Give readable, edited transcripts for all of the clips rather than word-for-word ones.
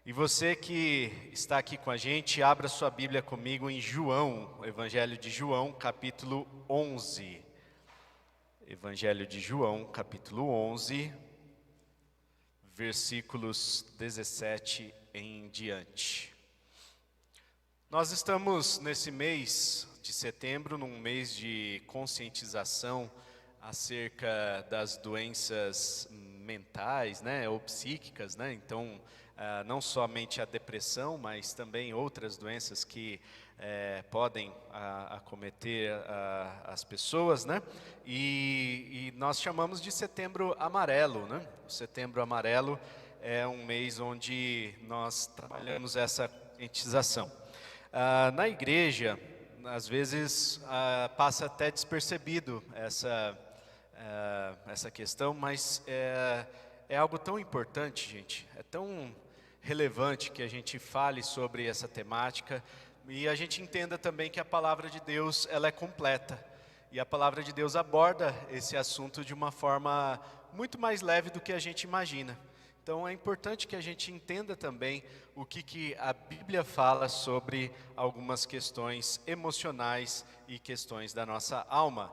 E você que está aqui com a gente, abra sua Bíblia comigo em João, o Evangelho de João, capítulo 11. Evangelho de João, capítulo 11, versículos 17 em diante. Nós estamos nesse mês de setembro, num mês de conscientização acerca das doenças mentais, ou psíquicas, Então, não somente a depressão, mas também outras doenças que podem acometer as pessoas, E nós chamamos de Setembro Amarelo, O Setembro Amarelo é um mês onde nós trabalhamos essa conscientização. Na igreja, às vezes passa até despercebido essa questão, mas é algo tão importante, gente, é tão relevante que a gente fale sobre essa temática e a gente entenda também que a palavra de Deus, ela é completa e a palavra de Deus aborda esse assunto de uma forma muito mais leve do que a gente imagina. Então é importante que a gente entenda também o que a Bíblia fala sobre algumas questões emocionais e questões da nossa alma.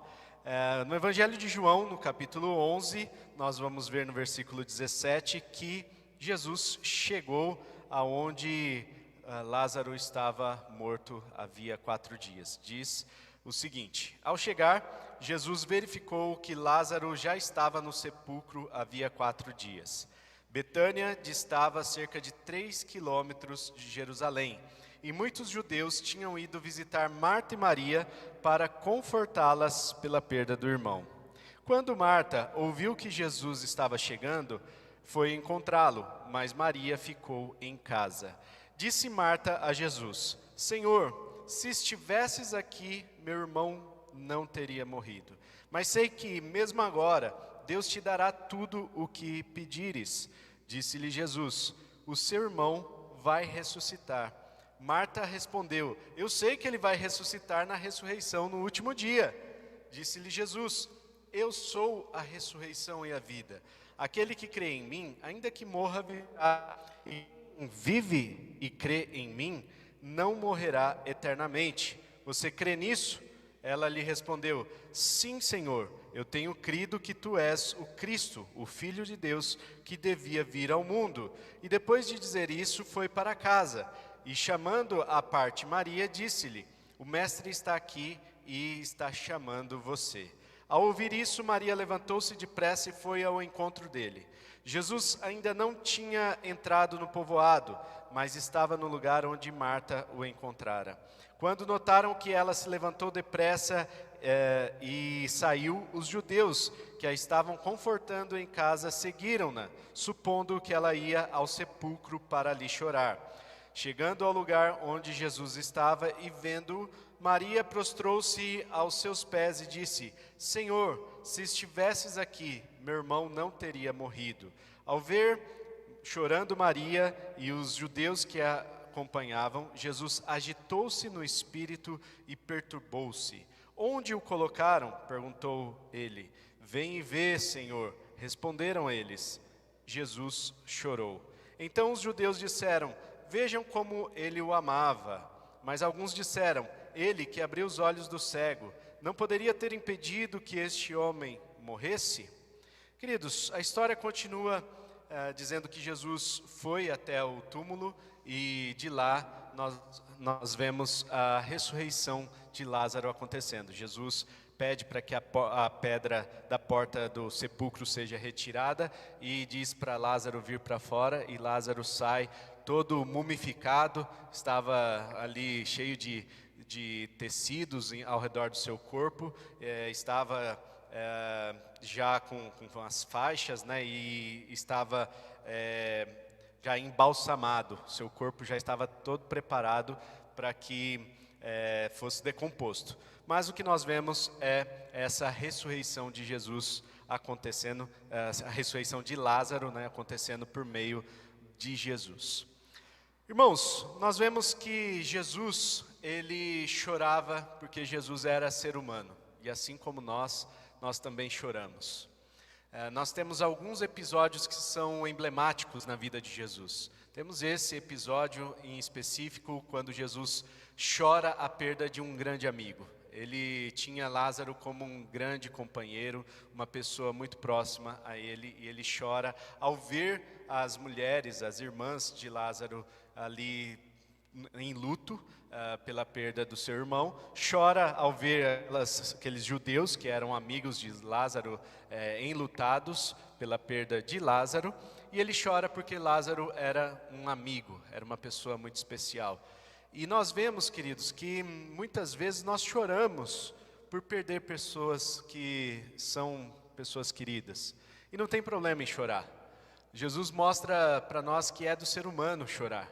No Evangelho de João, no capítulo 11, nós vamos ver no versículo 17 que Jesus chegou aonde Lázaro estava morto havia 4 dias. Diz o seguinte: ao chegar, Jesus verificou que Lázaro já estava no sepulcro havia 4 dias. Betânia distava cerca de 3 quilômetros de Jerusalém, e muitos judeus tinham ido visitar Marta e Maria para confortá-las pela perda do irmão. Quando Marta ouviu que Jesus estava chegando, foi encontrá-lo, mas Maria ficou em casa. Disse Marta a Jesus: Senhor, se estivesses aqui, meu irmão não teria morrido. Mas sei que, mesmo agora, Deus te dará tudo o que pedires. Disse-lhe Jesus: o seu irmão vai ressuscitar. Marta respondeu: eu sei que ele vai ressuscitar na ressurreição no último dia. Disse-lhe Jesus: eu sou a ressurreição e a vida. Aquele que crê em mim, ainda que morra, viverá. E quem vive e crê em mim, não morrerá eternamente. Você crê nisso? Ela lhe respondeu: sim, Senhor, eu tenho crido que tu és o Cristo, o Filho de Deus, que devia vir ao mundo. E depois de dizer isso, foi para casa. E chamando à parte Maria, disse-lhe: o mestre está aqui e está chamando você. Ao ouvir isso, Maria levantou-se depressa e foi ao encontro dele. Jesus ainda não tinha entrado no povoado, mas estava no lugar onde Marta o encontrara. Quando notaram que ela se levantou depressa e saiu, os judeus que a estavam confortando em casa seguiram-na, supondo que ela ia ao sepulcro para ali chorar. Chegando ao lugar onde Jesus estava e vendo-o, Maria prostrou-se aos seus pés e disse: Senhor, se estivesses aqui, meu irmão não teria morrido. Ao ver chorando Maria e os judeus que a acompanhavam, Jesus agitou-se no espírito e perturbou-se. Onde o colocaram? Perguntou ele. Vem e vê, Senhor. Responderam eles. Jesus chorou. Então os judeus disseram: vejam como ele o amava. Mas alguns disseram: ele que abriu os olhos do cego, não poderia ter impedido que este homem morresse? Queridos, a história continua dizendo que Jesus foi até o túmulo e de lá nós vemos a ressurreição de Lázaro acontecendo. Jesus pede para que a pedra da porta do sepulcro seja retirada e diz para Lázaro vir para fora, e Lázaro sai todo mumificado, estava ali cheio de tecidos ao redor do seu corpo, estava já com as faixas, e estava já embalsamado, seu corpo já estava todo preparado para que fosse decomposto. Mas o que nós vemos é essa ressurreição de Jesus acontecendo, a ressurreição de Lázaro, acontecendo por meio de Jesus. Irmãos, nós vemos que Jesus, ele chorava porque Jesus era ser humano. E assim como nós também choramos. Nós temos alguns episódios que são emblemáticos na vida de Jesus. Temos esse episódio em específico quando Jesus chora a perda de um grande amigo. Ele tinha Lázaro como um grande companheiro, uma pessoa muito próxima a ele, e ele chora ao ver as mulheres, as irmãs de Lázaro ali em luto pela perda do seu irmão, chora ao ver aqueles judeus que eram amigos de Lázaro enlutados pela perda de Lázaro, e ele chora porque Lázaro era um amigo, era uma pessoa muito especial. E nós vemos, queridos, que muitas vezes nós choramos por perder pessoas que são pessoas queridas, e não tem problema em chorar. Jesus mostra para nós que é do ser humano chorar.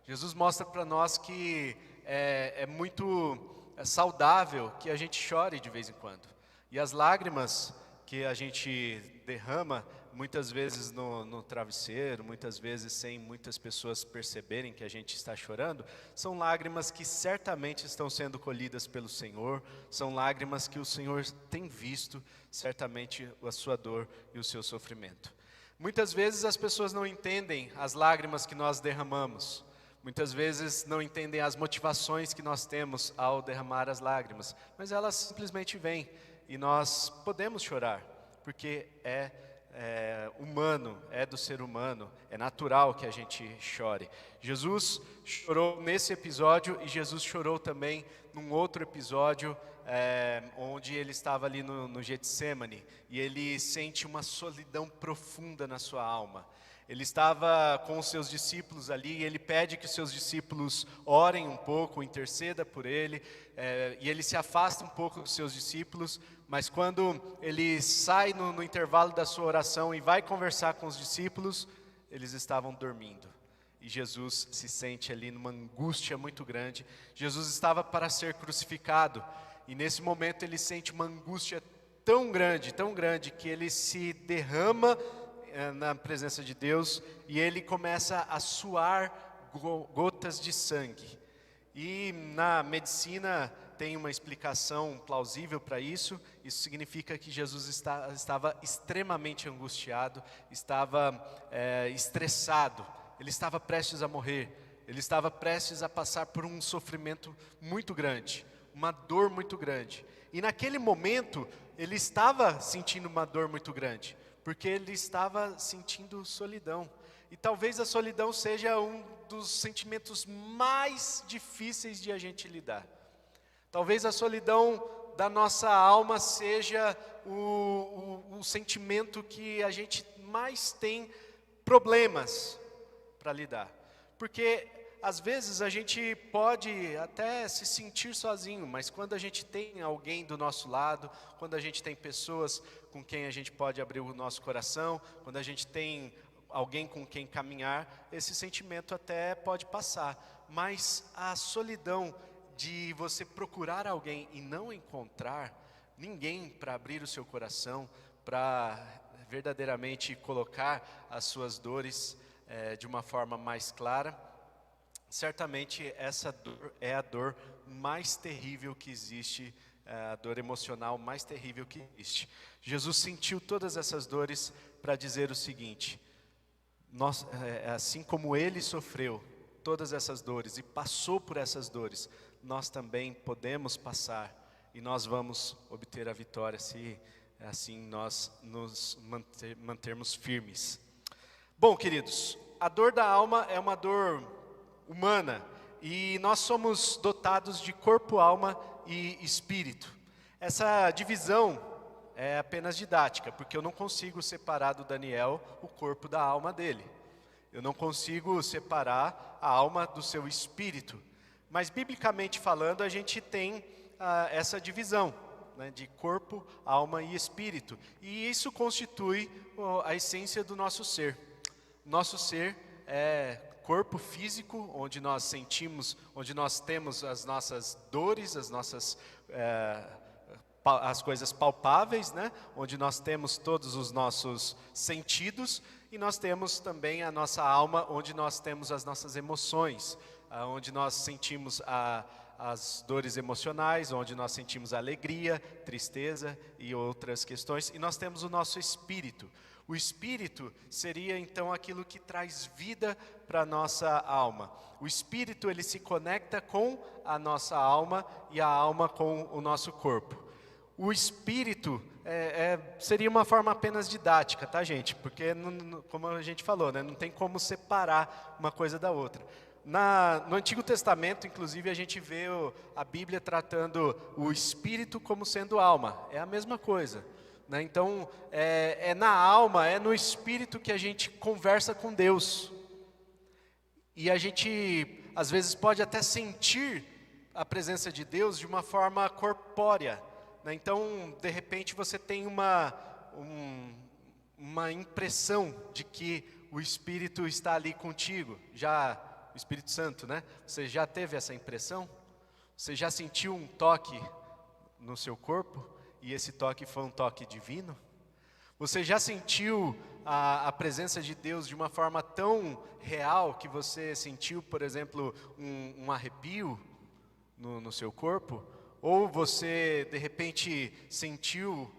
Jesus mostra para nós que é muito saudável que a gente chore de vez em quando. E as lágrimas que a gente derrama, muitas vezes no travesseiro, muitas vezes sem muitas pessoas perceberem que a gente está chorando, são lágrimas que certamente estão sendo colhidas pelo Senhor, são lágrimas que o Senhor tem visto, certamente a sua dor e o seu sofrimento. Muitas vezes as pessoas não entendem as lágrimas que nós derramamos. Muitas vezes não entendem as motivações que nós temos ao derramar as lágrimas, mas elas simplesmente vêm e nós podemos chorar, porque é humano, é do ser humano, é natural que a gente chore. Jesus chorou nesse episódio e Jesus chorou também num outro episódio onde ele estava ali no Getsemane e ele sente uma solidão profunda na sua alma. Ele estava com os seus discípulos ali, e ele pede que os seus discípulos orem um pouco, interceda por ele, e ele se afasta um pouco dos seus discípulos, mas quando ele sai no intervalo da sua oração e vai conversar com os discípulos, eles estavam dormindo. E Jesus se sente ali numa angústia muito grande. Jesus estava para ser crucificado, e nesse momento ele sente uma angústia tão grande, que ele se derrama na presença de Deus, e ele começa a suar gotas de sangue. E na medicina tem uma explicação plausível para isso. Isso significa que Jesus estava extremamente angustiado, estava estressado, ele estava prestes a morrer, ele estava prestes a passar por um sofrimento muito grande, uma dor muito grande. E naquele momento ele estava sentindo uma dor muito grande, porque ele estava sentindo solidão. E talvez a solidão seja um dos sentimentos mais difíceis de a gente lidar. Talvez a solidão da nossa alma seja o sentimento que a gente mais tem problemas para lidar. Porque às vezes a gente pode até se sentir sozinho, mas quando a gente tem alguém do nosso lado, quando a gente tem pessoas com quem a gente pode abrir o nosso coração, quando a gente tem alguém com quem caminhar, esse sentimento até pode passar. Mas a solidão de você procurar alguém e não encontrar ninguém para abrir o seu coração, para verdadeiramente colocar as suas dores de uma forma mais clara, certamente essa dor é a dor mais terrível que existe, a dor emocional mais terrível que existe. Jesus sentiu todas essas dores para dizer o seguinte: assim como ele sofreu todas essas dores e passou por essas dores, nós também podemos passar e nós vamos obter a vitória se assim nós nos mantermos firmes. Bom, queridos, a dor da alma é uma dor humana e nós somos dotados de corpo, alma e espírito. Essa divisão é apenas didática, porque eu não consigo separar do Daniel o corpo da alma dele. Eu não consigo separar a alma do seu espírito. Mas, biblicamente falando, a gente tem essa divisão, né, de corpo, alma e espírito. E isso constitui a essência do nosso ser. Nosso ser é corpo físico, onde nós sentimos, onde nós temos as nossas dores, as coisas palpáveis, né? Onde nós temos todos os nossos sentidos, e nós temos também a nossa alma, onde nós temos as nossas emoções, onde nós sentimos as dores emocionais, onde nós sentimos a alegria, tristeza e outras questões, e nós temos o nosso espírito. O Espírito seria então aquilo que traz vida para a nossa alma. O Espírito, ele se conecta com a nossa alma e a alma com o nosso corpo. O Espírito seria uma forma apenas didática, tá, gente? Porque, como a gente falou, né, não tem como separar uma coisa da outra. No Antigo Testamento, inclusive, a gente vê a Bíblia tratando o Espírito como sendo alma. É a mesma coisa. Né? Então, é na alma, é no Espírito que a gente conversa com Deus. E a gente, às vezes, pode até sentir a presença de Deus de uma forma corpórea. Né? Então, de repente, você tem uma impressão de que o Espírito está ali contigo. O Espírito Santo, né? Você já teve essa impressão? Você já sentiu um toque no seu corpo? E esse toque foi um toque divino? Você já sentiu a presença de Deus de uma forma tão real que você sentiu, por exemplo, um arrepio no seu corpo? Ou você, de repente, sentiu,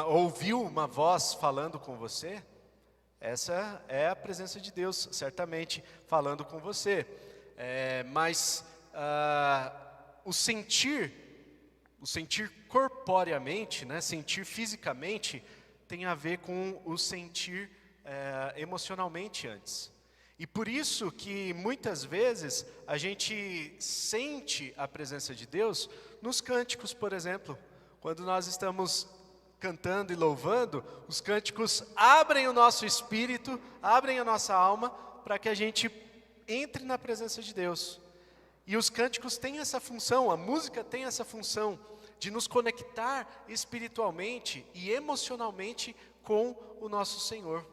ouviu uma voz falando com você? Essa é a presença de Deus, certamente, falando com você. Mas o sentir corporeamente, né, sentir fisicamente, tem a ver com o sentir emocionalmente antes. E por isso que muitas vezes a gente sente a presença de Deus nos cânticos, por exemplo. Quando nós estamos cantando e louvando, os cânticos abrem o nosso espírito, abrem a nossa alma, para que a gente entre na presença de Deus. E os cânticos têm essa função, a música tem essa função, de nos conectar espiritualmente e emocionalmente com o nosso Senhor.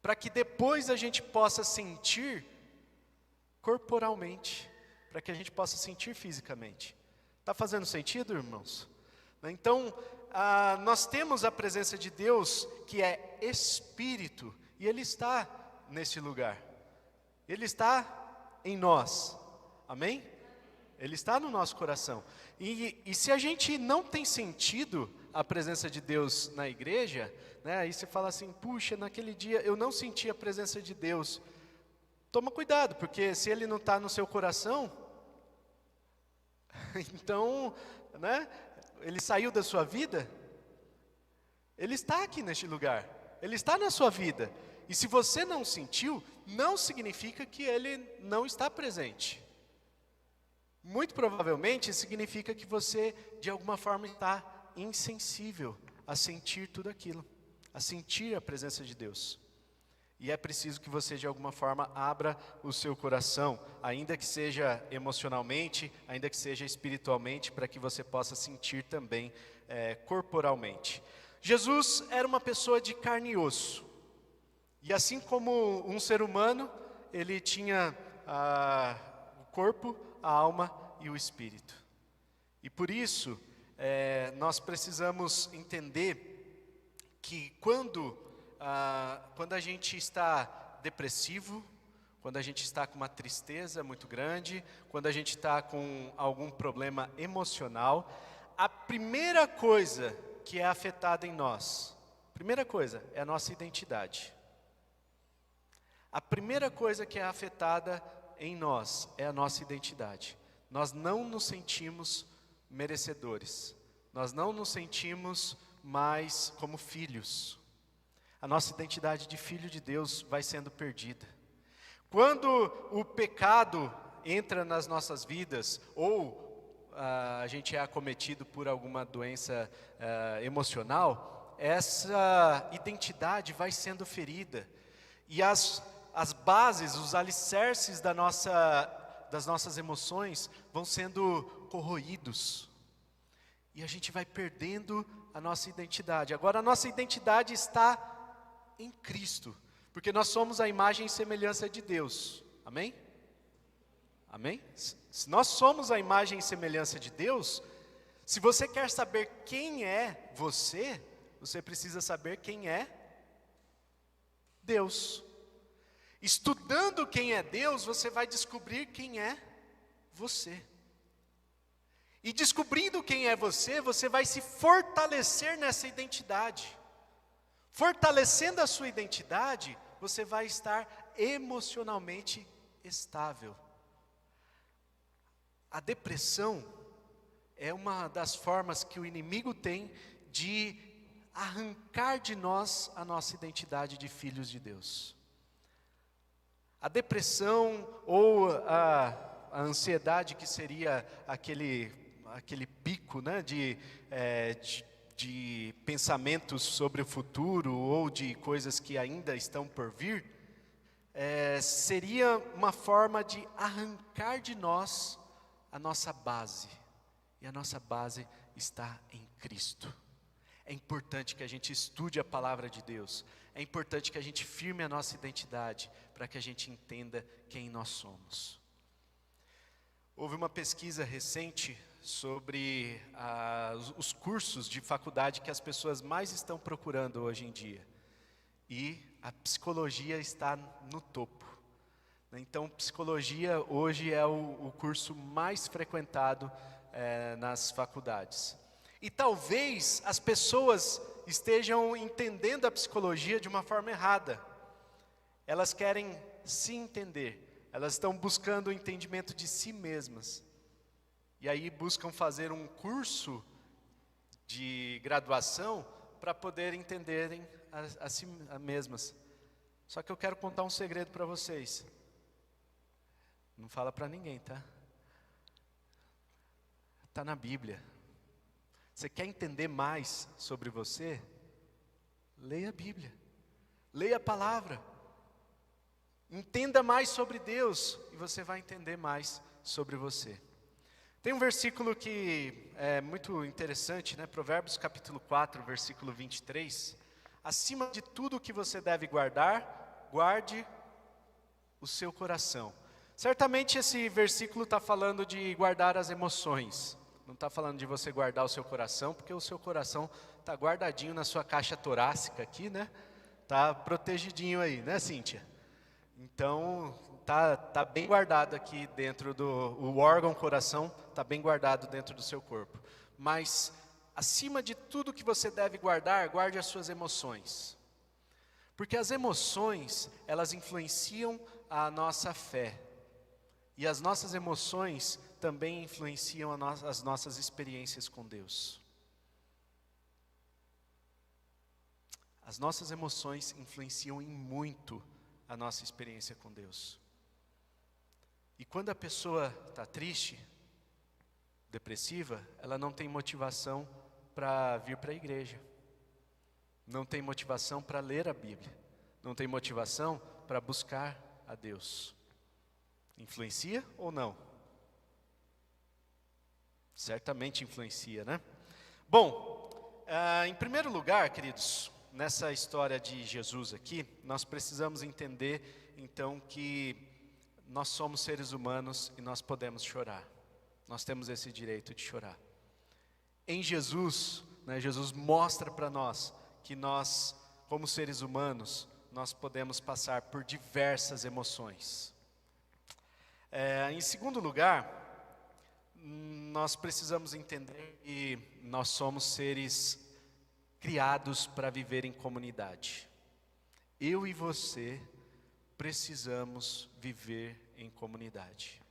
Para que depois a gente possa sentir corporalmente, para que a gente possa sentir fisicamente. Está fazendo sentido, irmãos? Então, nós temos a presença de Deus, que é Espírito, e Ele está nesse lugar. Ele está em nós. Amém? Ele está no nosso coração. E se a gente não tem sentido a presença de Deus na igreja, né, aí você fala assim, puxa, naquele dia eu não senti a presença de Deus. Toma cuidado, porque se Ele não está no seu coração, então, né, Ele saiu da sua vida, Ele está aqui neste lugar, Ele está na sua vida. E se você não sentiu, não significa que Ele não está presente. Muito provavelmente significa que você, de alguma forma, está insensível a sentir tudo aquilo, a sentir a presença de Deus. E é preciso que você, de alguma forma, abra o seu coração, ainda que seja emocionalmente, ainda que seja espiritualmente, para que você possa sentir também corporalmente. Jesus era uma pessoa de carne e osso. E assim como um ser humano, ele tinha o corpo, a alma e o espírito. E por isso, nós precisamos entender que quando a gente está depressivo, quando a gente está com uma tristeza muito grande, quando a gente está com algum problema emocional, a primeira coisa que é afetada em nós, primeira coisa, é a nossa identidade. A primeira coisa que é afetada em nós é a nossa identidade. Nós não nos sentimos merecedores. Nós não nos sentimos mais como filhos. A nossa identidade de filho de Deus vai sendo perdida. Quando o pecado entra nas nossas vidas, ou a gente é acometido por alguma doença emocional, essa identidade vai sendo ferida. E as bases, os alicerces das nossas emoções vão sendo corroídos. E a gente vai perdendo a nossa identidade. Agora, a nossa identidade está em Cristo, porque nós somos a imagem e semelhança de Deus. Amém? Amém? Se nós somos a imagem e semelhança de Deus, se você quer saber quem é você precisa saber quem é Deus. Estudando quem é Deus, você vai descobrir quem é você. E descobrindo quem é você, você vai se fortalecer nessa identidade. Fortalecendo a sua identidade, você vai estar emocionalmente estável. A depressão é uma das formas que o inimigo tem de arrancar de nós a nossa identidade de filhos de Deus. A depressão ou a ansiedade, que seria aquele pico, né, de pensamentos sobre o futuro ou de coisas que ainda estão por vir, seria uma forma de arrancar de nós a nossa base. E a nossa base está em Cristo. É importante que a gente estude a palavra de Deus. É importante que a gente firme a nossa identidade, para que a gente entenda quem nós somos. Houve uma pesquisa recente sobre os cursos de faculdade que as pessoas mais estão procurando hoje em dia. E a psicologia está no topo. Então, psicologia hoje é o curso mais frequentado nas faculdades. E talvez as pessoas estejam entendendo a psicologia de uma forma errada. Elas querem se entender, elas estão buscando o entendimento de si mesmas. E aí buscam fazer um curso de graduação para poder entenderem a si mesmas. Só que eu quero contar um segredo para vocês. Não fala para ninguém, tá? Está na Bíblia. Você quer entender mais sobre você? Leia a Bíblia. Leia a palavra. Entenda mais sobre Deus e você vai entender mais sobre você. Tem um versículo que é muito interessante, né? Provérbios capítulo 4, versículo 23. Acima de tudo que você deve guardar, guarde o seu coração. Certamente esse versículo está falando de guardar as emoções. Não está falando de você guardar o seu coração, porque o seu coração está guardadinho na sua caixa torácica aqui, né? Está protegidinho aí, né, Cíntia? Então, tá bem guardado aqui dentro o órgão coração, está bem guardado dentro do seu corpo. Mas, acima de tudo que você deve guardar, guarde as suas emoções. Porque as emoções, elas influenciam a nossa fé. E as nossas emoções também influenciam as nossas experiências com Deus. As nossas emoções influenciam em muito a nossa experiência com Deus. E quando a pessoa está triste, depressiva, ela não tem motivação para vir para a igreja. Não tem motivação para ler a Bíblia. Não tem motivação para buscar a Deus. Influencia ou não? Certamente influencia, né? Bom, em primeiro lugar, queridos, nessa história de Jesus aqui, nós precisamos entender, então, que nós somos seres humanos e nós podemos chorar. Nós temos esse direito de chorar. Em Jesus, né, Jesus mostra para nós que nós, como seres humanos, nós podemos passar por diversas emoções. Em segundo lugar, nós precisamos entender que nós somos seres criados para viver em comunidade. Eu e você precisamos viver em comunidade.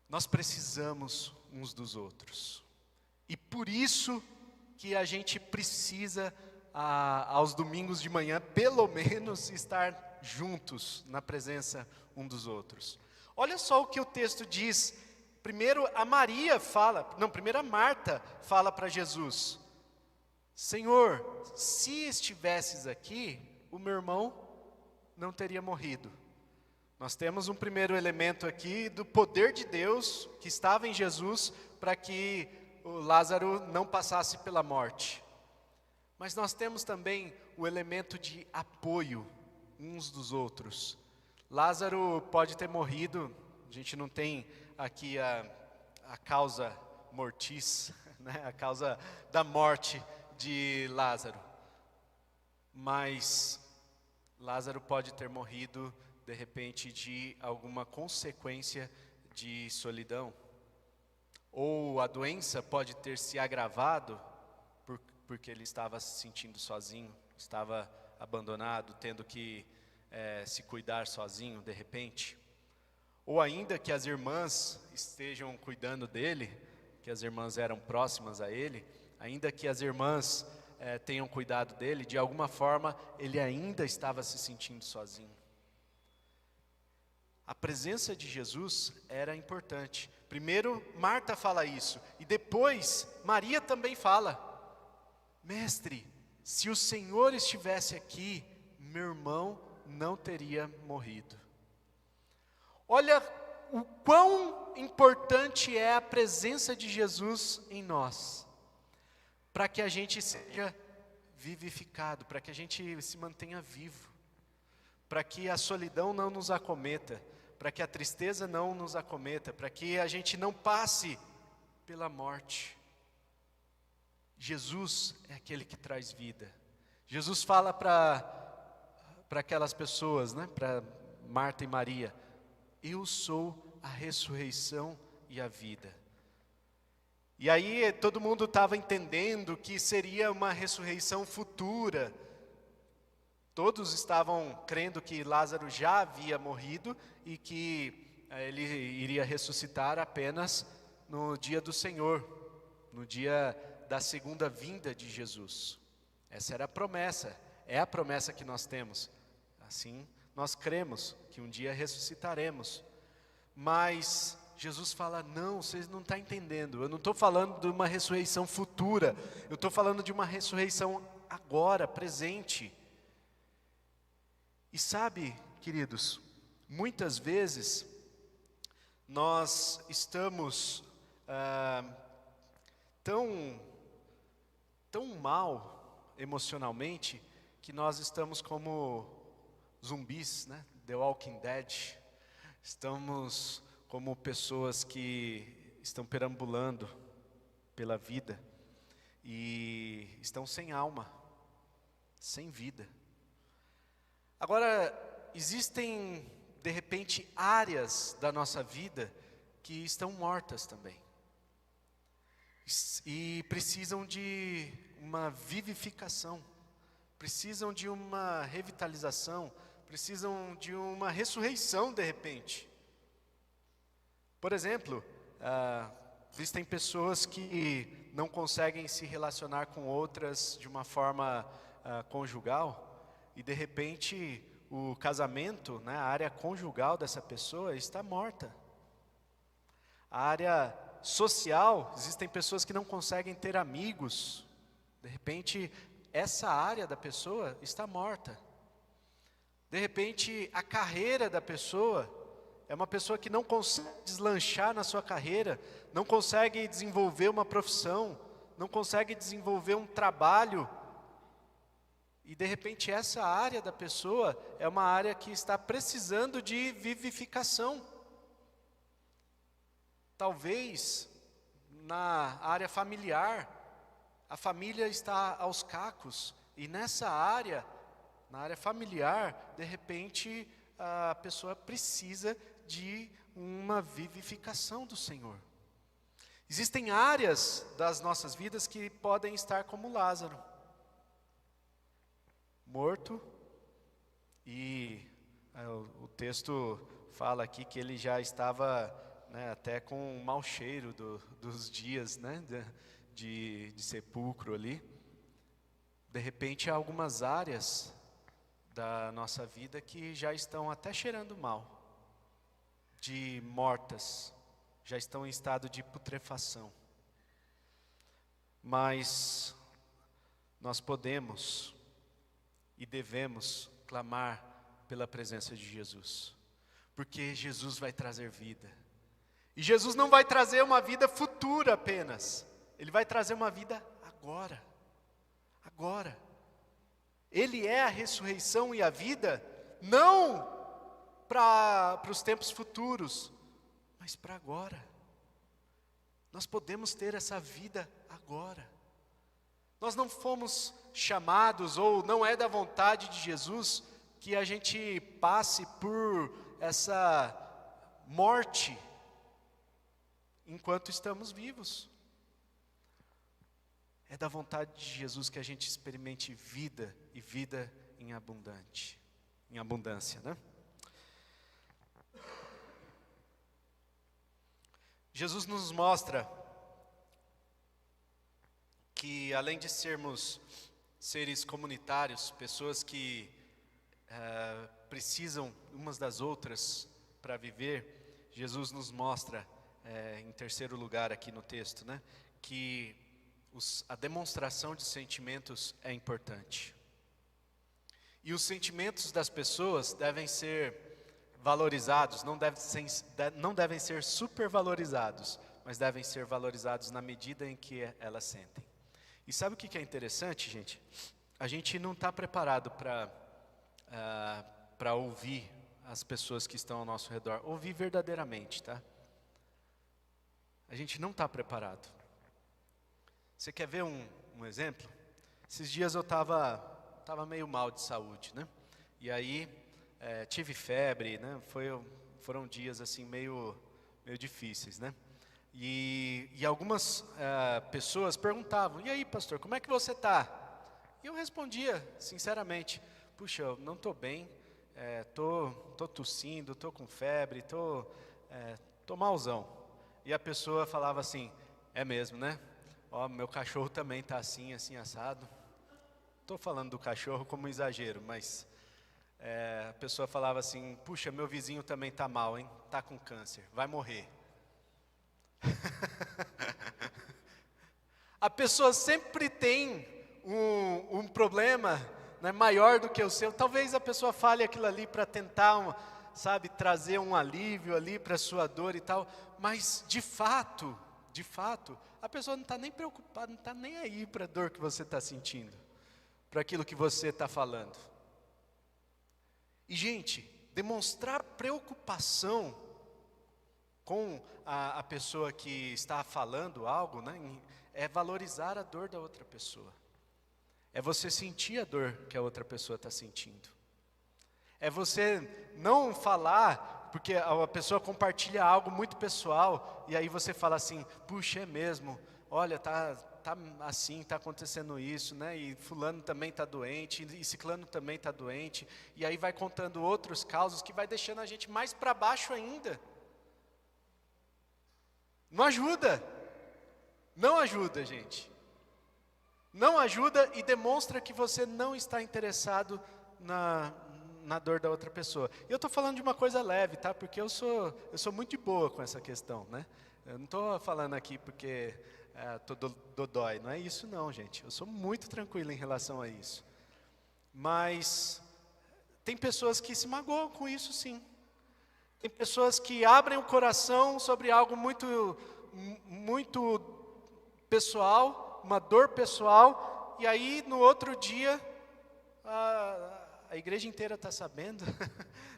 Nós precisamos uns dos outros. E por isso que a gente precisa, aos domingos de manhã, pelo menos estar juntos na presença um dos outros. Olha só o que o texto diz. Primeiro a Marta fala para Jesus: Senhor, se estivesses aqui, o meu irmão não teria morrido. Nós temos um primeiro elemento aqui do poder de Deus que estava em Jesus para que o Lázaro não passasse pela morte. Mas nós temos também o elemento de apoio uns dos outros. Lázaro pode ter morrido, a gente não tem aqui a causa mortis, né? A causa da morte de Lázaro. Mas Lázaro pode ter morrido, de repente, de alguma consequência de solidão. Ou a doença pode ter se agravado porque ele estava se sentindo sozinho, estava abandonado, tendo que se cuidar sozinho de repente. Ou ainda que as irmãs estejam cuidando dele, que as irmãs eram próximas a ele, ainda que as irmãs tenham cuidado dele, de alguma forma ele ainda estava se sentindo sozinho. A presença de Jesus era importante. Primeiro Marta fala isso, e depois Maria também fala: Mestre, se o Senhor estivesse aqui, meu irmão não teria morrido. Olha o quão importante é a presença de Jesus em nós, para que a gente seja vivificado, para que a gente se mantenha vivo, para que a solidão não nos acometa, para que a tristeza não nos acometa, para que a gente não passe pela morte. Jesus é aquele que traz vida. Jesus fala para aquelas pessoas, né, para Marta e Maria: eu sou a ressurreição e a vida. E aí todo mundo estava entendendo que seria uma ressurreição futura. Todos estavam crendo que Lázaro já havia morrido e que ele iria ressuscitar apenas no dia do Senhor, no dia da segunda vinda de Jesus. Essa era a promessa, é a promessa que nós temos. Assim, nós cremos que um dia ressuscitaremos. Mas Jesus fala: não, vocês não estão entendendo. Eu não estou falando de uma ressurreição futura. Eu estou falando de uma ressurreição agora, presente. E sabe, queridos, muitas vezes nós estamos tão mal emocionalmente que nós estamos como zumbis, né? The Walking Dead. Estamos como pessoas que estão perambulando pela vida e estão sem alma, sem vida. Agora, existem de repente áreas da nossa vida que estão mortas também e precisam de uma vivificação, precisam de uma revitalização, precisam de uma ressurreição de repente. Por exemplo, existem pessoas que não conseguem se relacionar com outras de uma forma conjugal, e de repente o casamento, né, a área conjugal dessa pessoa está morta. A área social, existem pessoas que não conseguem ter amigos, de repente essa área da pessoa está morta. De repente a carreira da pessoa é uma pessoa que não consegue deslanchar na sua carreira, não consegue desenvolver uma profissão, não consegue desenvolver um trabalho. E de repente essa área da pessoa é uma área que está precisando de vivificação. Talvez na área familiar, a família está aos cacos, e nessa área, na área familiar, de repente a pessoa precisa de uma vivificação do Senhor. Existem áreas das nossas vidas que podem estar como Lázaro, morto, e o texto fala aqui que ele já estava, né, até com um mau cheiro dos dias, né, de sepulcro ali. De repente há algumas áreas da nossa vida que já estão até cheirando mal, de mortas, já estão em estado de putrefação. Mas nós podemos e devemos clamar pela presença de Jesus, porque Jesus vai trazer vida. E Jesus não vai trazer uma vida futura apenas, Ele vai trazer uma vida agora. Agora. Ele é a ressurreição e a vida, não para os tempos futuros, mas para agora. Nós podemos ter essa vida agora. Nós não fomos chamados, ou não é da vontade de Jesus, que a gente passe por essa morte enquanto estamos vivos. É da vontade de Jesus que a gente experimente vida e vida em abundância, né? Jesus nos mostra que além de sermos seres comunitários, pessoas que precisam umas das outras para viver, Jesus nos mostra, em terceiro lugar aqui no texto, né, que a demonstração de sentimentos é importante. E os sentimentos das pessoas devem ser valorizados, não devem ser supervalorizados, mas devem ser valorizados na medida em que elas sentem. E sabe o que é interessante, gente? A gente não está preparado para ouvir as pessoas que estão ao nosso redor, ouvir verdadeiramente, tá? A gente não está preparado. Você quer ver um exemplo? Esses dias eu estava meio mal de saúde, né? E aí tive febre, né? Foram dias assim meio difíceis, né? E algumas pessoas perguntavam: e aí, pastor, como é que você está? E eu respondia sinceramente: puxa, eu não estou bem, tô tossindo, tô com febre, tô malzão. E a pessoa falava assim: é mesmo, né? Ó, meu cachorro também está assim assado. Estou falando do cachorro como exagero, mas a pessoa falava assim: puxa, meu vizinho também está mal, hein? Está com câncer, vai morrer. A pessoa sempre tem um problema, né, maior do que o seu. Talvez a pessoa fale aquilo ali para tentar, trazer um alívio ali para a sua dor e tal, mas de fato, a pessoa não está nem preocupada, não está nem aí para a dor que você está sentindo, para aquilo que você está falando. E gente, demonstrar preocupação com a pessoa que está falando algo, né, é valorizar a dor da outra pessoa. É você sentir a dor que a outra pessoa está sentindo. É você não falar, porque a pessoa compartilha algo muito pessoal, e aí você fala assim: puxa, é mesmo, olha, tá assim, está acontecendo isso, né? E fulano também está doente, e ciclano também está doente, e aí vai contando outros causos que vai deixando a gente mais para baixo ainda. Não ajuda, gente. Não ajuda e demonstra que você não está interessado na dor da outra pessoa. E eu estou falando de uma coisa leve, tá? Porque eu sou muito de boa com essa questão, né? Eu não estou falando aqui porque estou dodói, não é isso não, gente. Eu sou muito tranquilo em relação a isso. Mas tem pessoas que se magoam com isso, sim. Tem pessoas que abrem o coração sobre algo muito pessoal, uma dor pessoal, e aí no outro dia a igreja inteira está sabendo,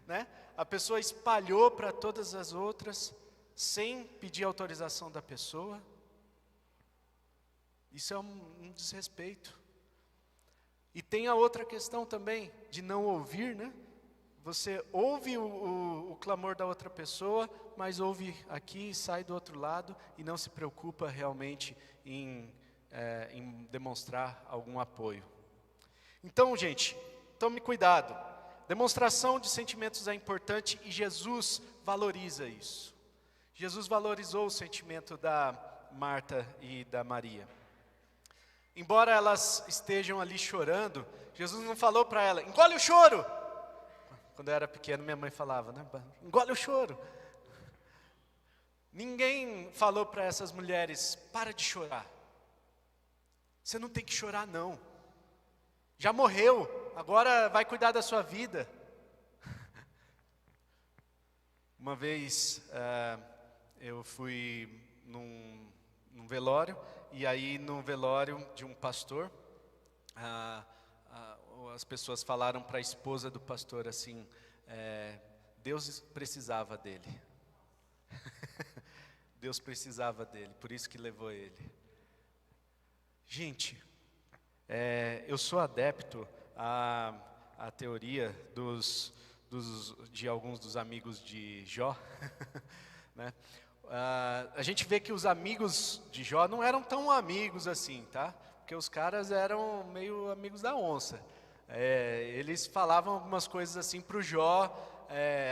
né? A pessoa espalhou para todas as outras, sem pedir autorização da pessoa. Isso é um desrespeito. E tem a outra questão também, de não ouvir, né? Você ouve o clamor da outra pessoa, mas ouve aqui, sai do outro lado e não se preocupa realmente em demonstrar algum apoio. Então, gente, tome cuidado. Demonstração de sentimentos é importante e Jesus valoriza isso. Jesus valorizou o sentimento da Marta e da Maria. Embora elas estejam ali chorando, Jesus não falou para ela: engole o choro. Quando eu era pequeno, minha mãe falava, né? Engole o choro. Ninguém falou para essas mulheres: para de chorar. Você não tem que chorar, não. Já morreu, agora vai cuidar da sua vida. Uma vez eu fui num velório, e aí no velório de um pastor, as pessoas falaram para a esposa do pastor assim: Deus precisava dele. Deus precisava dele, por isso que levou ele. Gente, eu sou adepto à teoria de alguns dos amigos de Jó, né? A gente vê que os amigos de Jó não eram tão amigos assim, tá? porque os caras eram meio amigos da onça. Eles falavam algumas coisas assim para o Jó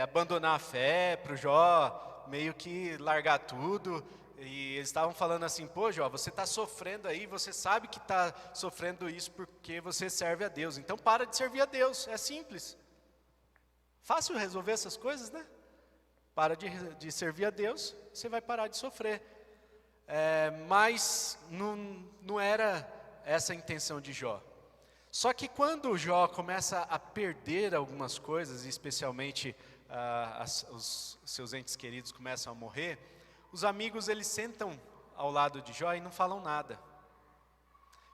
abandonar a fé, para o Jó meio que largar tudo. E eles estavam falando assim: pô, Jó, você está sofrendo aí, você sabe que está sofrendo isso porque você serve a Deus. Então para de servir a Deus, é simples. Fácil resolver essas coisas, né? Para de servir a Deus, você vai parar de sofrer. Mas não era essa a intenção de Jó. Só que quando Jó começa a perder algumas coisas, especialmente os seus entes queridos começam a morrer, os amigos eles sentam ao lado de Jó e não falam nada.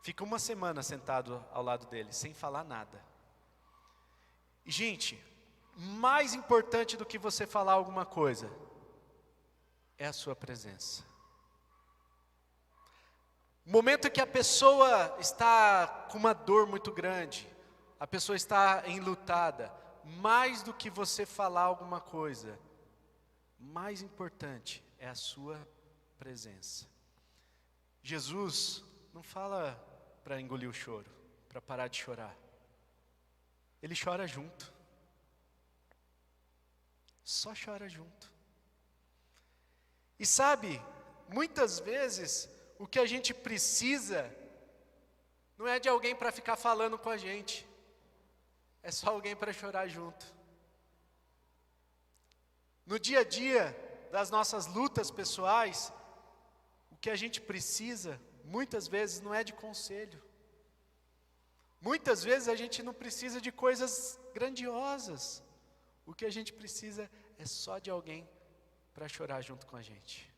Fica uma semana sentado ao lado dele, sem falar nada. E, gente, mais importante do que você falar alguma coisa é a sua presença. O momento em que a pessoa está com uma dor muito grande, a pessoa está enlutada, mais do que você falar alguma coisa, mais importante é a sua presença. Jesus não fala para engolir o choro, para parar de chorar. Ele chora junto. Só chora junto. E sabe, muitas vezes o que a gente precisa não é de alguém para ficar falando com a gente, é só alguém para chorar junto. No dia a dia das nossas lutas pessoais, o que a gente precisa, muitas vezes, não é de conselho. Muitas vezes a gente não precisa de coisas grandiosas. O que a gente precisa é só de alguém para chorar junto com a gente.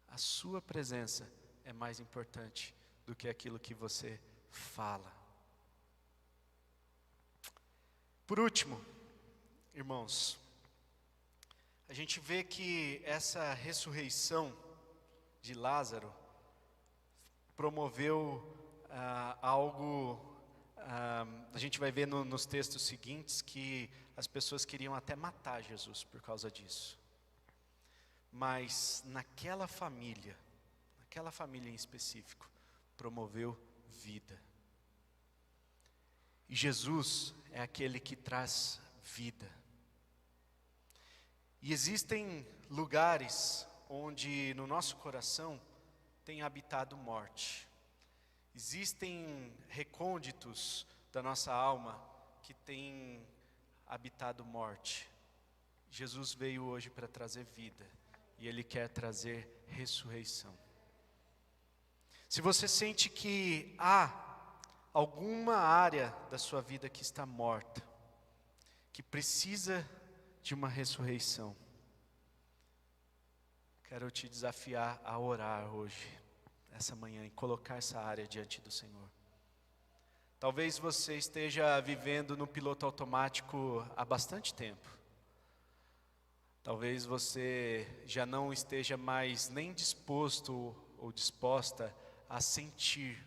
A sua presença é mais importante do que aquilo que você fala. Por último, irmãos, a gente vê que essa ressurreição de Lázaro promoveu algo. A gente vai ver nos textos seguintes que as pessoas queriam até matar Jesus por causa disso. Mas naquela família em específico, promoveu vida. E Jesus é aquele que traz vida. E existem lugares onde no nosso coração tem habitado morte. Existem recônditos da nossa alma que tem habitado morte. Jesus veio hoje para trazer vida. E Ele quer trazer ressurreição. Se você sente que há alguma área da sua vida que está morta, que precisa de uma ressurreição, quero te desafiar a orar hoje, essa manhã, e colocar essa área diante do Senhor. Talvez você esteja vivendo no piloto automático há bastante tempo. Talvez você já não esteja mais nem disposto ou disposta a sentir.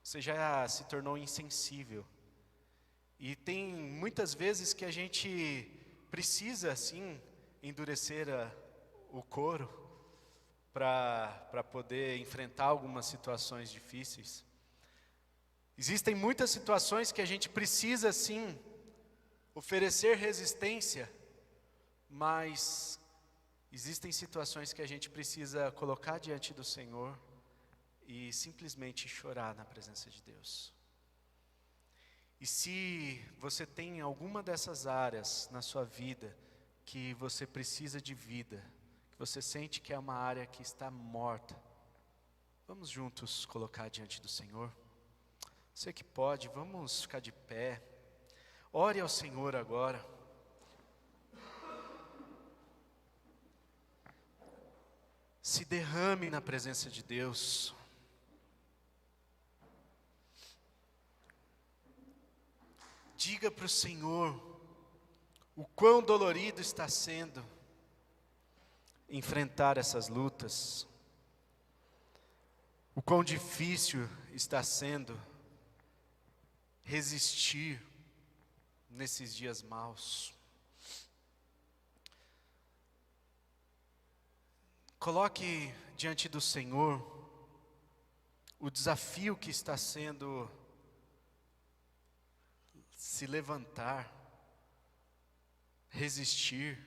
Você já se tornou insensível. E tem muitas vezes que a gente precisa, sim, endurecer o couro para poder enfrentar algumas situações difíceis. Existem muitas situações que a gente precisa, sim, oferecer resistência, mas existem situações que a gente precisa colocar diante do Senhor e simplesmente chorar na presença de Deus. E se você tem alguma dessas áreas na sua vida que você precisa de vida, que você sente que é uma área que está morta, vamos juntos colocar diante do Senhor. Você que pode, vamos ficar de pé. Ore ao Senhor agora. Se derrame na presença de Deus. Diga para o Senhor o quão dolorido está sendo enfrentar essas lutas, o quão difícil está sendo resistir nesses dias maus. Coloque diante do Senhor o desafio que está sendo se levantar, resistir,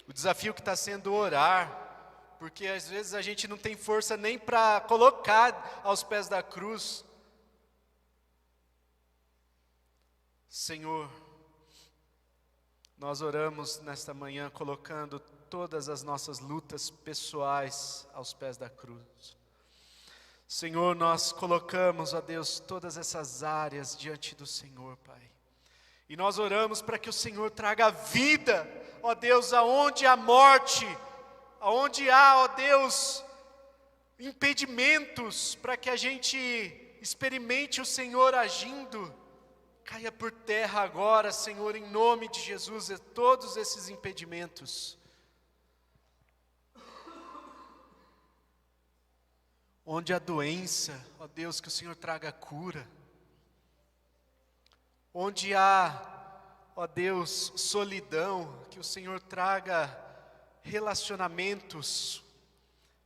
o desafio que está sendo orar, porque às vezes a gente não tem força nem para colocar aos pés da cruz. Senhor, nós oramos nesta manhã colocando todas as nossas lutas pessoais aos pés da cruz. Senhor, nós colocamos, ó Deus, todas essas áreas diante do Senhor, Pai. E nós oramos para que o Senhor traga vida, ó Deus, aonde há morte, aonde há, ó Deus, impedimentos para que a gente experimente o Senhor agindo. Caia por terra agora, Senhor, em nome de Jesus, todos esses impedimentos. Onde há doença, ó Deus, que o Senhor traga cura. Onde há, ó Deus, solidão, que o Senhor traga relacionamentos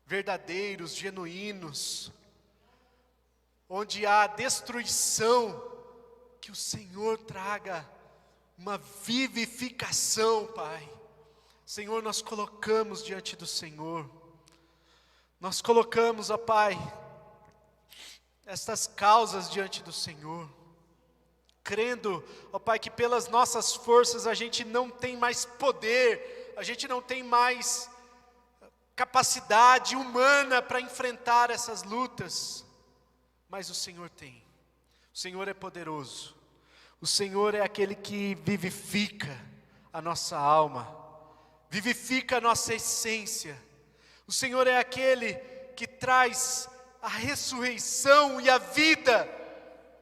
verdadeiros, genuínos. Onde há destruição, que o Senhor traga uma vivificação, Pai. Senhor, nós colocamos diante do Senhor. Nós colocamos, ó Pai, estas causas diante do Senhor, crendo, ó Pai, que pelas nossas forças a gente não tem mais poder, a gente não tem mais capacidade humana para enfrentar essas lutas, mas o Senhor tem. O Senhor é poderoso, o Senhor é aquele que vivifica a nossa alma, vivifica a nossa essência. O Senhor é aquele que traz a ressurreição e a vida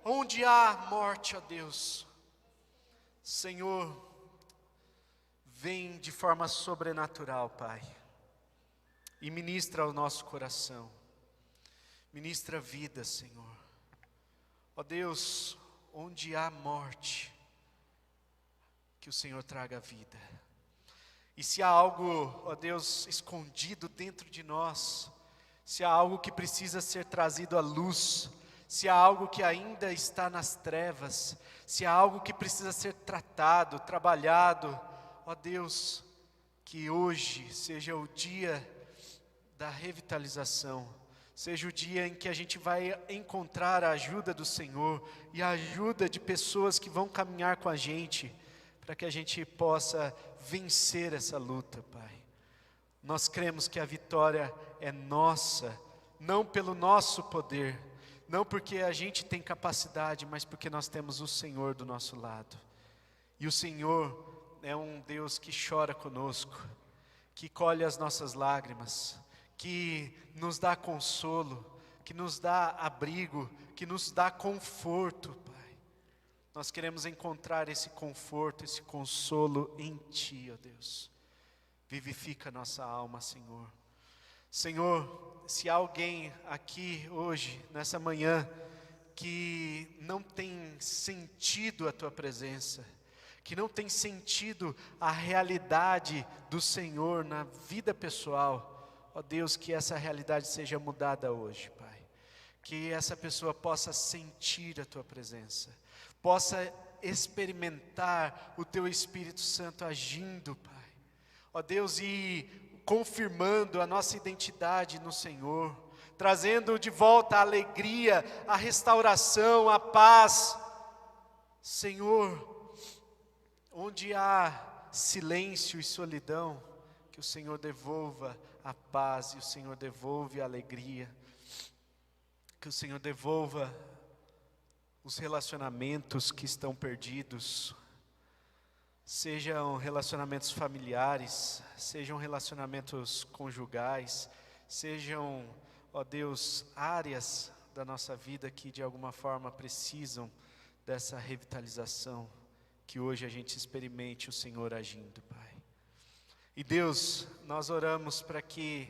onde há morte, ó Deus. Senhor, vem de forma sobrenatural, Pai, e ministra ao nosso coração, ministra vida, Senhor. Ó Deus, onde há morte, que o Senhor traga vida. E se há algo, ó Deus, escondido dentro de nós, se há algo que precisa ser trazido à luz, se há algo que ainda está nas trevas, se há algo que precisa ser tratado, trabalhado, ó Deus, que hoje seja o dia da revitalização, seja o dia em que a gente vai encontrar a ajuda do Senhor e a ajuda de pessoas que vão caminhar com a gente, para que a gente possa vencer essa luta, Pai. Nós cremos que a vitória é nossa, não pelo nosso poder, não porque a gente tem capacidade, mas porque nós temos o Senhor do nosso lado. E o Senhor é um Deus que chora conosco, que colhe as nossas lágrimas, que nos dá consolo, que nos dá abrigo, que nos dá conforto, Pai. Nós queremos encontrar esse conforto, esse consolo em Ti, ó Deus. Vivifica a nossa alma, Senhor. Senhor, se há alguém aqui hoje, nessa manhã, que não tem sentido a Tua presença, que não tem sentido a realidade do Senhor na vida pessoal, ó Deus, que essa realidade seja mudada hoje, Pai. Que essa pessoa possa sentir a Tua presença, possa experimentar o Teu Espírito Santo agindo, Pai. Ó Deus, e confirmando a nossa identidade no Senhor, trazendo de volta a alegria, a restauração, a paz. Senhor, onde há silêncio e solidão, que o Senhor devolva a paz e o Senhor devolve a alegria, que o Senhor devolva os relacionamentos que estão perdidos, sejam relacionamentos familiares, sejam relacionamentos conjugais, sejam, ó Deus, áreas da nossa vida que de alguma forma precisam dessa revitalização, que hoje a gente experimente o Senhor agindo, Pai. E Deus, nós oramos para que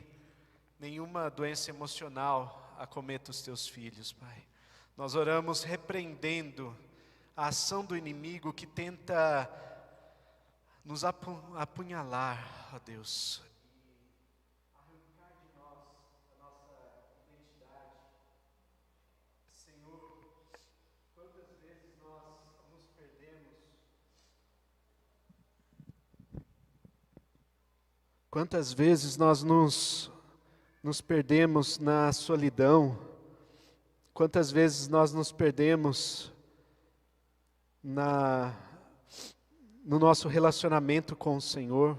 nenhuma doença emocional acometa os Teus filhos, Pai. Nós oramos repreendendo a ação do inimigo que tenta nos apunhalar, ó Deus, arrancar de nós a nossa identidade, Quantas vezes nós nos perdemos na solidão, quantas vezes nós nos perdemos no nosso relacionamento com o Senhor.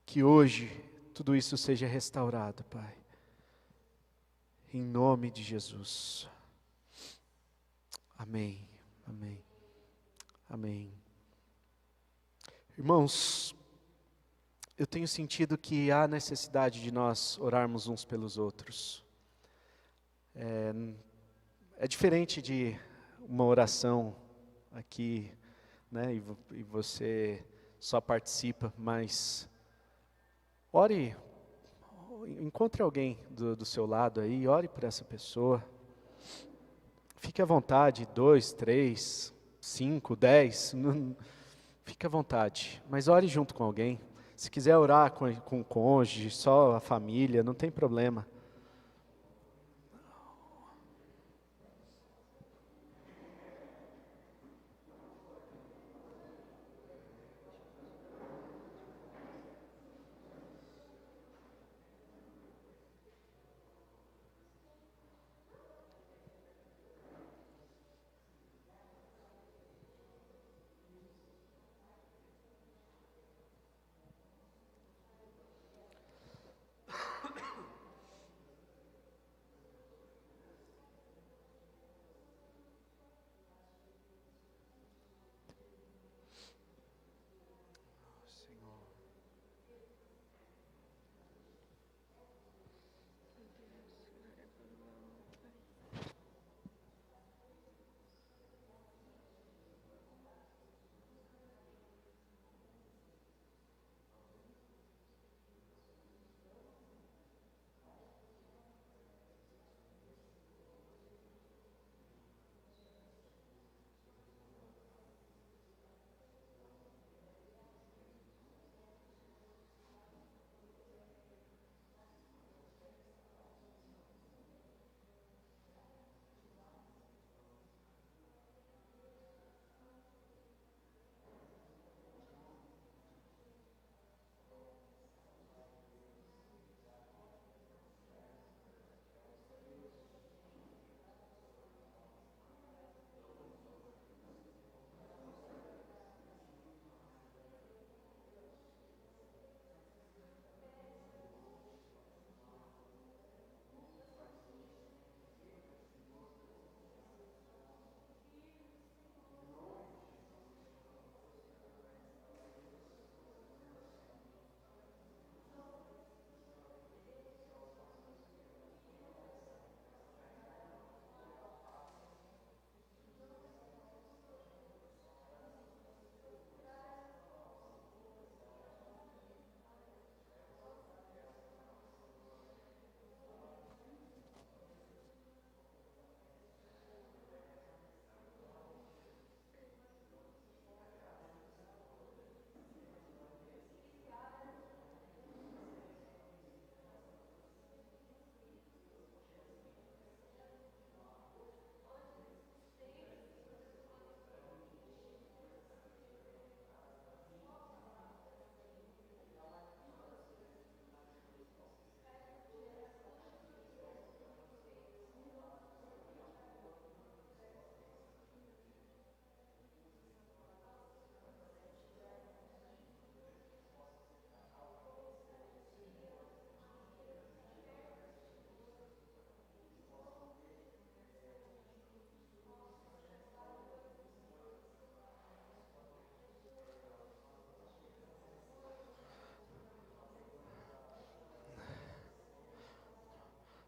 Que hoje tudo isso seja restaurado, Pai, em nome de Jesus. Amém, amém, amém. Irmãos, eu tenho sentido que há necessidade de nós orarmos uns pelos outros. É diferente de uma oração aqui, né, e você só participa, mas ore, encontre alguém do seu lado aí, ore por essa pessoa. Fique à vontade, 2, 3, 5, 10, fique à vontade, mas ore junto com alguém. Se quiser orar com o cônjuge, só a família, não tem problema.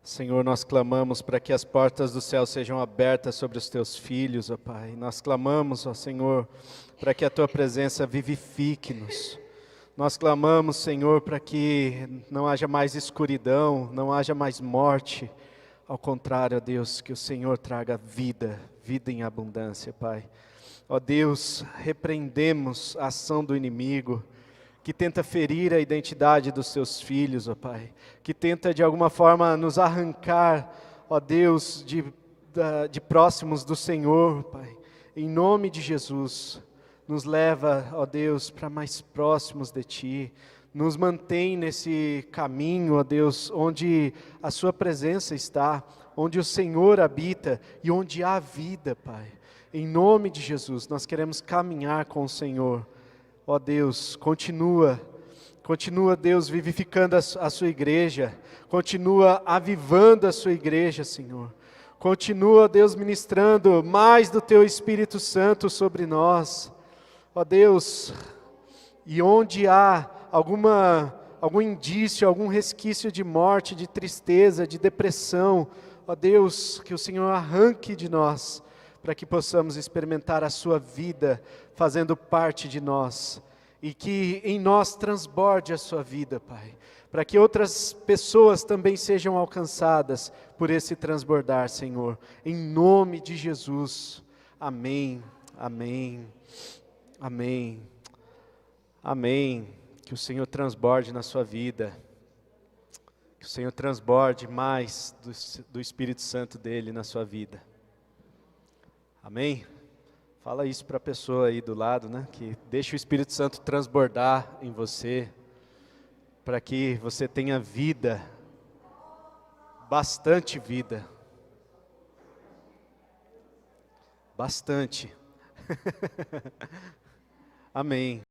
Senhor, nós clamamos para que as portas do céu sejam abertas sobre os teus filhos, ó Pai. Nós clamamos, ó Senhor, para que a tua presença vivifique-nos. Nós clamamos, Senhor, para que não haja mais escuridão, não haja mais morte. Ao contrário, ó Deus, que o Senhor traga vida, vida em abundância, Pai. Ó Deus, repreendemos a ação do inimigo, que tenta ferir a identidade dos seus filhos, ó Pai, que tenta de alguma forma nos arrancar, ó Deus, de próximos do Senhor, Pai. Em nome de Jesus, nos leva, ó Deus, para mais próximos de Ti, nos mantém nesse caminho, ó Deus, onde a Sua presença está, onde o Senhor habita e onde há vida, Pai. Em nome de Jesus, nós queremos caminhar com o Senhor. Ó Deus, continua, Deus, vivificando a Sua igreja, continua avivando a Sua igreja, Senhor. Continua, Deus, ministrando mais do Teu Espírito Santo sobre nós. Ó Deus, e onde há algum indício, algum resquício de morte, de tristeza, de depressão, ó Deus, que o Senhor arranque de nós, para que possamos experimentar a Sua vida, fazendo parte de nós, e que em nós transborde a Sua vida, Pai, para que outras pessoas também sejam alcançadas por esse transbordar, Senhor, em nome de Jesus, amém, amém, amém, amém, que o Senhor transborde na sua vida, que o Senhor transborde mais do Espírito Santo dEle na sua vida, amém? Fala isso para a pessoa aí do lado, né? Que deixe o Espírito Santo transbordar em você, para que você tenha vida, bastante vida, bastante, amém.